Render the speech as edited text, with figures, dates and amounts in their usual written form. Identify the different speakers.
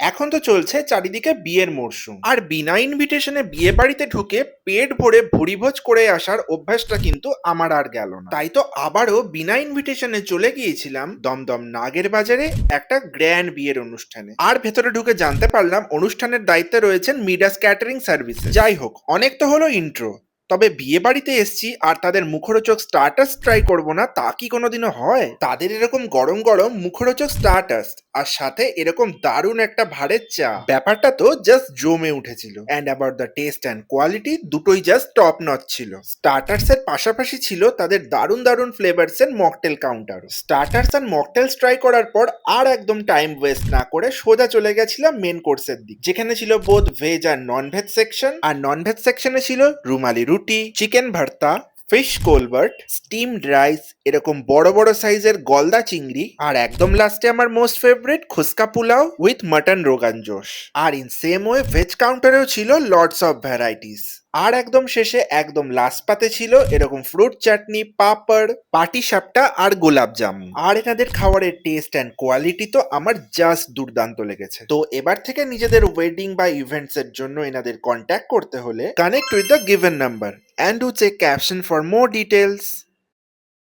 Speaker 1: এখন তো চলছে চারিদিকে বিয়ের মরশুম, আর বিনা ইনভিটেশনে বিয়ে বাড়িতে ঢুকে পেট ভরে ভুরিভোজ করে আসার অভ্যাসটা কিন্তু আমার আর গেল না। তাই তো আবারও বিনা ইনভিটেশনে চলে গিয়েছিলাম দমদম নাগের বাজারে একটা গ্র্যান্ড বিয়ের অনুষ্ঠানে। আর ভেতরে ঢুকে জানতে পারলাম অনুষ্ঠানের দায়িত্বে রয়েছেন মিডাস ক্যাটারিং সার্ভিস। যাই হোক, অনেক তো হলো ইন্ট্রো, তবে বিয়ে বাড়িতে এসছি আর তাদের মুখরোচক স্টার্টার্স ট্রাই করব না তা কি কোনোদিনও হয়? তাদের এরকম গরম গরম মুখরোচক স্টার্টার্স আর সাথে এরকম দারুণ একটা ভারের চা, ব্যাপারটা তো জাস্ট জমে উঠেছিল। And about the test and quality, দুটোই জাস্ট টপ নচ ছিল। স্টার্টার্স এর পাশাপাশি ছিল তাদের দারুণ দারুণ ফ্লেভারস এর মকটেল কাউন্টার। স্টার্টার্স আর মকটেলস ট্রাই করার পর আর একদম টাইম ওয়েস্ট না করে সোজা চলে গেছিলাম মেন কোর্সের দিক, যেখানে ছিল বোথ ভেজ আর নন ভেজ সেকশন। আর নন ভেজ সেকশনে ছিল রুমালি রুটি, চিকেন ভর্তা, ফিশ কোলবার্ট, স্টিমড রাইস, এরকম বড় বড় সাইজের গলদা চিংড়ি, আর একদম লাস্টে আমার most favourite khuska pulao with mutton rogan josh. আর ইন সেম ওয়ে ভেজ কাউন্টারেও ছিল লটস অফ ভ্যারাইটিস। আর একদম শেষে একদম লাস্ট পাতে ছিল এরকম ফ্রুট চাটনি, পাপড়, পাটি সাপটা আর গোলাপ জামুন। আর এনাদের খাবারের টেস্ট অ্যান্ড কোয়ালিটি তো আমার জাস্ট দুর্দান্ত লেগেছে। তো এবার থেকে নিজেদের ওয়েডিং বা ইভেন্টস এর জন্য এনাদের কন্ট্যাক্ট করতে হলে connect with the given number and do check caption for more details.